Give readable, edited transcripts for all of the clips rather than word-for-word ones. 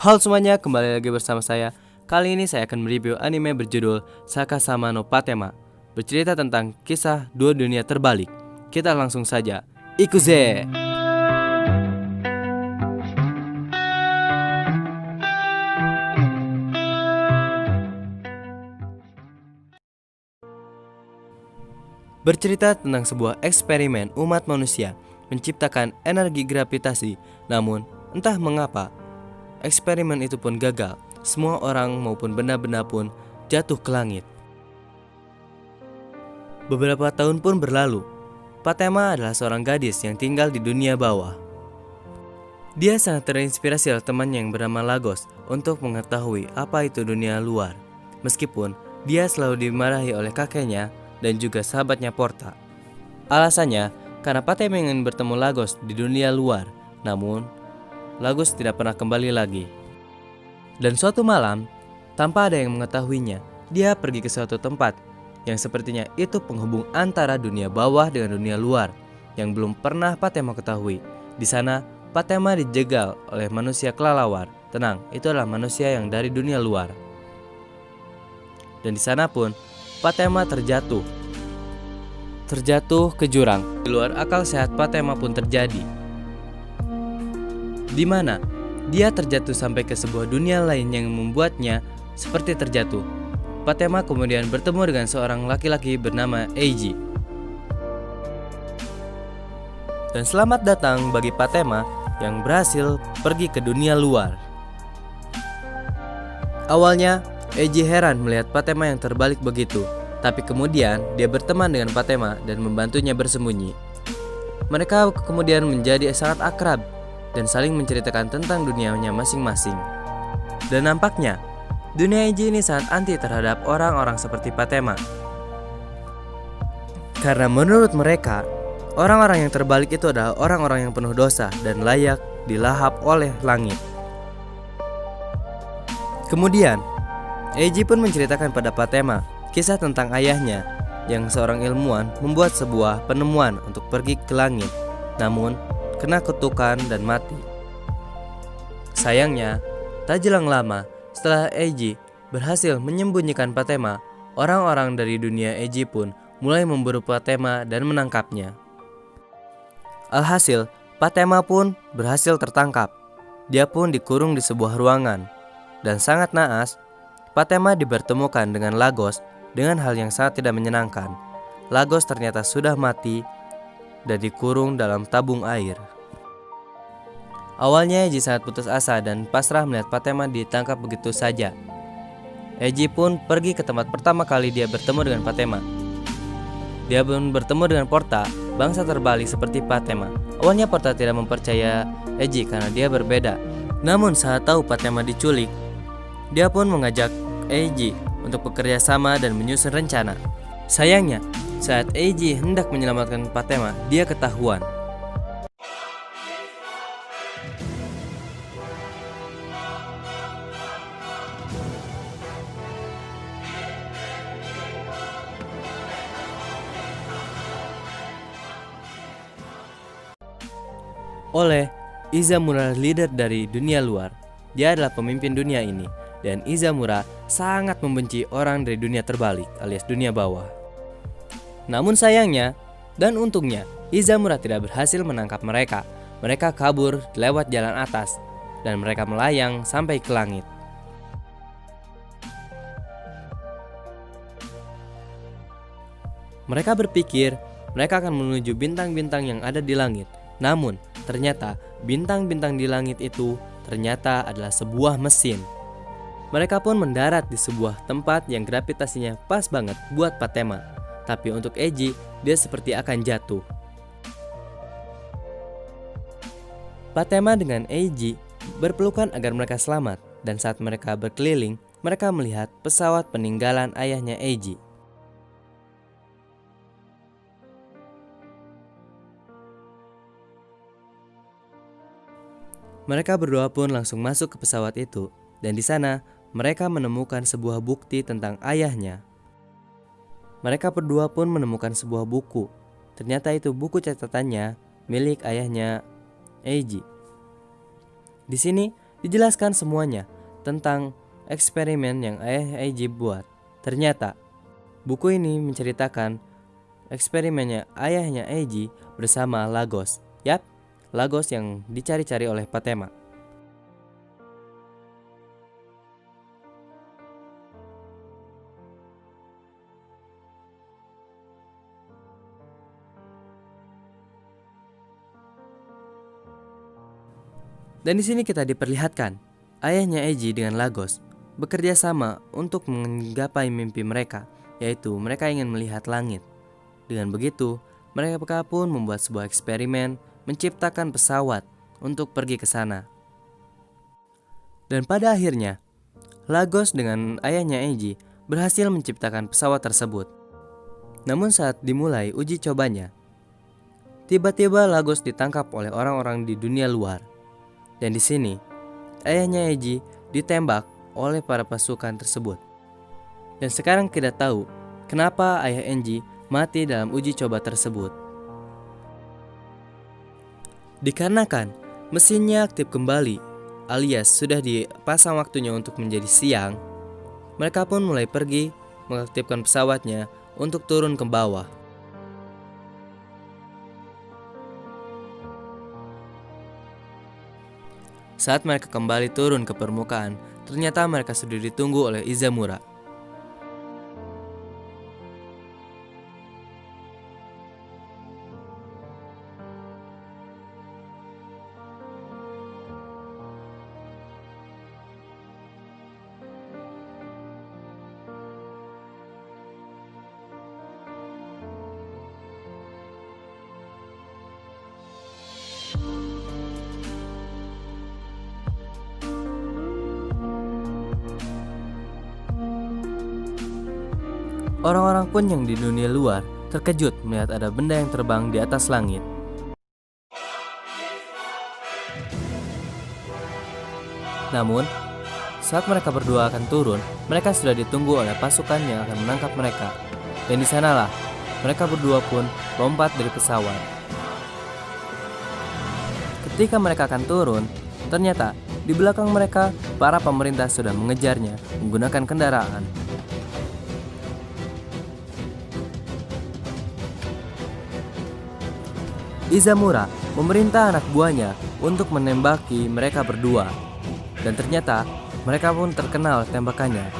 Halo semuanya, kembali lagi bersama saya. Kali ini saya akan mereview anime berjudul Sakasama no Patema, bercerita tentang kisah dua dunia terbalik. Kita langsung saja, ikuze! Bercerita tentang sebuah eksperimen umat manusia menciptakan energi gravitasi. Namun, entah mengapa, eksperimen itu pun gagal. Semua orang maupun benda-benda pun jatuh ke langit. Beberapa tahun pun berlalu. Patema adalah seorang gadis yang tinggal di dunia bawah. Dia sangat terinspirasi oleh temannya yang bernama Lagos untuk mengetahui apa itu dunia luar. Meskipun dia selalu dimarahi oleh kakeknya dan juga sahabatnya Porta. Alasannya karena Patema ingin bertemu Lagos di dunia luar. Namun Lagos tidak pernah kembali lagi. Dan suatu malam, tanpa ada yang mengetahuinya, dia pergi ke suatu tempat yang sepertinya itu penghubung antara dunia bawah dengan dunia luar yang belum pernah Patema ketahui. Di sana Patema dijegal oleh manusia kelelawar. Tenang, itu adalah manusia yang dari dunia luar. Dan di sana pun Patema terjatuh ke jurang. Di luar akal sehat Patema pun terjadi, di mana dia terjatuh sampai ke sebuah dunia lain yang membuatnya seperti terjatuh. Patema kemudian bertemu dengan seorang laki-laki bernama Eiji. Dan selamat datang bagi Patema yang berhasil pergi ke dunia luar. Awalnya Eiji heran melihat Patema yang terbalik begitu, tapi kemudian dia berteman dengan Patema dan membantunya bersembunyi. Mereka kemudian menjadi sangat akrab dan saling menceritakan tentang dunianya masing-masing. Dan nampaknya dunia Eiji ini sangat anti terhadap orang-orang seperti Patema. Karena menurut mereka, orang-orang yang terbalik itu adalah orang-orang yang penuh dosa dan layak dilahap oleh langit. Kemudian Eiji pun menceritakan pada Patema kisah tentang ayahnya yang seorang ilmuwan membuat sebuah penemuan untuk pergi ke langit, namun kena kutukan dan mati. Sayangnya, tak jelang lama setelah Eiji berhasil menyembunyikan Patema, orang-orang dari dunia Eiji pun mulai memburu Patema dan menangkapnya. Alhasil, Patema pun berhasil tertangkap. Dia pun dikurung di sebuah ruangan. Dan sangat naas, Patema dipertemukan dengan Lagos dengan hal yang sangat tidak menyenangkan. Lagos ternyata sudah mati dan dikurung dalam tabung air. Awalnya Eiji sangat putus asa dan pasrah melihat Patema ditangkap begitu saja. Eiji pun pergi ke tempat pertama kali dia bertemu dengan Patema. Dia pun bertemu dengan Porta, bangsa terbalik seperti Patema. Awalnya Porta tidak mempercaya Eiji karena dia berbeda. Namun saat tahu Patema diculik, dia pun mengajak Eiji untuk bekerja sama dan menyusun rencana. Sayangnya, saat Eiji hendak menyelamatkan Patema, dia ketahuan. Oleh Izamura, leader dari dunia luar. Dia adalah pemimpin dunia ini, dan Izamura sangat membenci orang dari dunia terbalik alias dunia bawah. Namun sayangnya dan untungnya Izamura tidak berhasil menangkap mereka. Mereka kabur lewat jalan atas dan mereka melayang sampai ke langit. Mereka berpikir mereka akan menuju bintang-bintang yang ada di langit. Namun ternyata bintang-bintang di langit itu ternyata adalah sebuah mesin. Mereka pun mendarat di sebuah tempat yang gravitasinya pas banget buat Patema. Tapi untuk Eiji, dia seperti akan jatuh. Patema dengan Eiji berpelukan agar mereka selamat. Dan saat mereka berkeliling, mereka melihat pesawat peninggalan ayahnya Eiji. Mereka berdua pun langsung masuk ke pesawat itu, dan di sana mereka menemukan sebuah bukti tentang ayahnya. Mereka berdua pun menemukan sebuah buku. Ternyata itu buku catatannya milik ayahnya Eiji. Di sini Dijelaskan semuanya tentang eksperimen yang ayah Eiji buat. Ternyata buku ini menceritakan eksperimennya ayahnya Eiji bersama Lagos. Yap, Lagos yang dicari-cari oleh Patema. Dan di sini kita diperlihatkan ayahnya Eiji dengan Lagos bekerja sama untuk menggapai mimpi mereka, yaitu mereka ingin melihat langit. Dengan begitu, mereka pun membuat sebuah eksperimen menciptakan pesawat untuk pergi ke sana. Dan pada akhirnya, Lagos dengan ayahnya Eiji berhasil menciptakan pesawat tersebut. Namun saat dimulai uji cobanya, tiba-tiba Lagos ditangkap oleh orang-orang di dunia luar. Dan di sini, ayahnya Eiji ditembak oleh para pasukan tersebut. Dan sekarang kita tahu kenapa ayah Eiji mati dalam uji coba tersebut. Dikarenakan mesinnya aktif kembali, alias sudah dipasang waktunya untuk menjadi siang, mereka pun mulai pergi mengaktifkan pesawatnya untuk turun ke bawah. Saat mereka kembali turun ke permukaan, ternyata mereka sudah ditunggu oleh Izamura. Orang-orang pun yang di dunia luar terkejut melihat ada benda yang terbang di atas langit. Namun, saat mereka berdua akan turun, mereka sudah ditunggu oleh pasukan yang akan menangkap mereka. Dan di sanalah mereka berdua pun lompat dari pesawat. Ketika mereka akan turun, ternyata di belakang mereka para pemerintah sudah mengejarnya menggunakan kendaraan. Izamura memerintah anak buahnya untuk menembaki mereka berdua. Dan ternyata mereka pun terkenal tembakannya.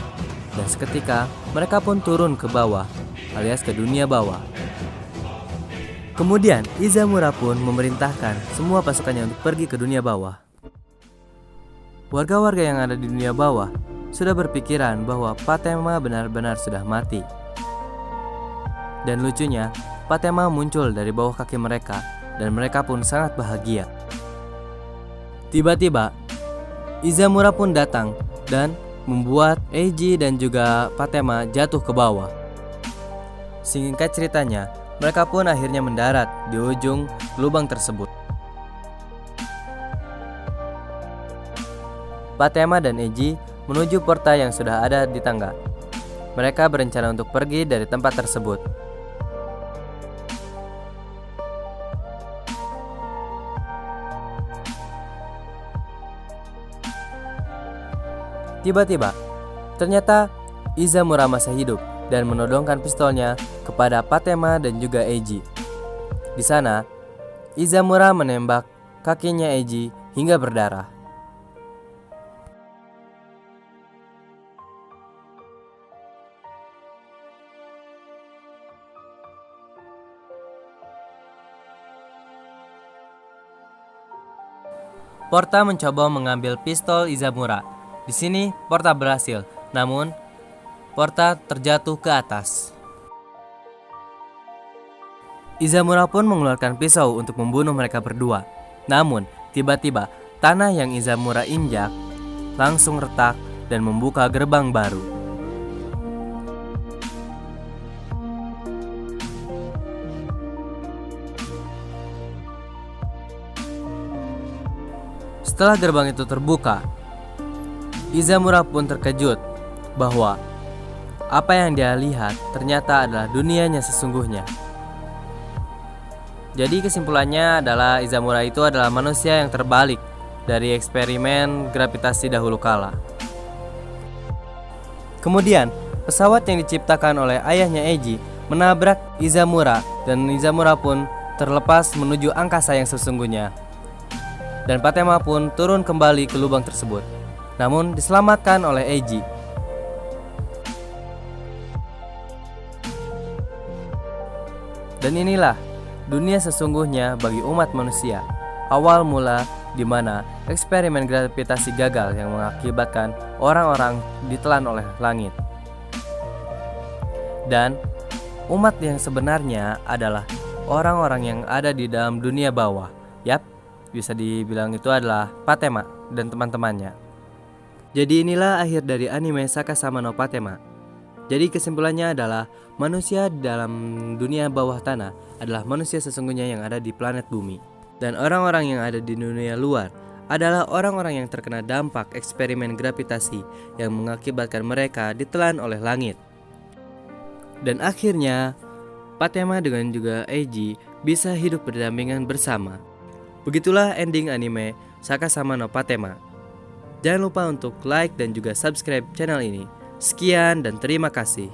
Dan seketika mereka pun turun ke bawah, alias ke dunia bawah. Kemudian Izamura pun memerintahkan semua pasukannya untuk pergi ke dunia bawah. Warga-warga yang ada di dunia bawah sudah berpikiran bahwa Patema benar-benar sudah mati. Dan lucunya, Patema muncul dari bawah kaki mereka. Dan mereka pun sangat bahagia. Tiba-tiba, Izamura pun datang dan membuat Eiji dan juga Patema jatuh ke bawah. Singkat ceritanya, mereka pun akhirnya mendarat di ujung lubang tersebut. Patema dan Eiji menuju portal yang sudah ada di tangga. Mereka berencana untuk pergi dari tempat tersebut. Tiba-tiba, ternyata Izamura masih hidup dan menodongkan pistolnya kepada Patema dan juga Eiji. Di sana, Izamura menembak kakinya Eiji hingga berdarah. Porta mencoba mengambil pistol Izamura. Di sini Porta berhasil, namun Porta terjatuh ke atas. Izamura pun mengeluarkan pisau untuk membunuh mereka berdua. Namun tiba-tiba tanah yang Izamura injak langsung retak dan membuka gerbang baru. Setelah gerbang itu terbuka, Izamura pun terkejut bahwa apa yang dia lihat ternyata adalah dunianya sesungguhnya. Jadi kesimpulannya adalah Izamura itu adalah manusia yang terbalik dari eksperimen gravitasi dahulu kala. Kemudian, pesawat yang diciptakan oleh ayahnya Eiji menabrak Izamura dan Izamura pun terlepas menuju angkasa yang sesungguhnya. Dan Patema pun turun kembali ke lubang tersebut, namun diselamatkan oleh Eiji. Dan inilah dunia sesungguhnya bagi umat manusia. Awal mula di mana eksperimen gravitasi gagal yang mengakibatkan orang-orang ditelan oleh langit. Dan umat yang sebenarnya adalah orang-orang yang ada di dalam dunia bawah. Yap, bisa dibilang itu adalah Patema dan teman-temannya. Jadi inilah akhir dari anime Sakasama no Patema. Jadi kesimpulannya adalah manusia di dalam dunia bawah tanah adalah manusia sesungguhnya yang ada di planet bumi. Dan orang-orang yang ada di dunia luar adalah orang-orang yang terkena dampak eksperimen gravitasi yang mengakibatkan mereka ditelan oleh langit. Dan akhirnya Patema dengan juga Eiji bisa hidup berdampingan bersama. Begitulah ending anime Sakasama no Patema. Jangan lupa untuk like dan juga subscribe channel ini. Sekian dan terima kasih.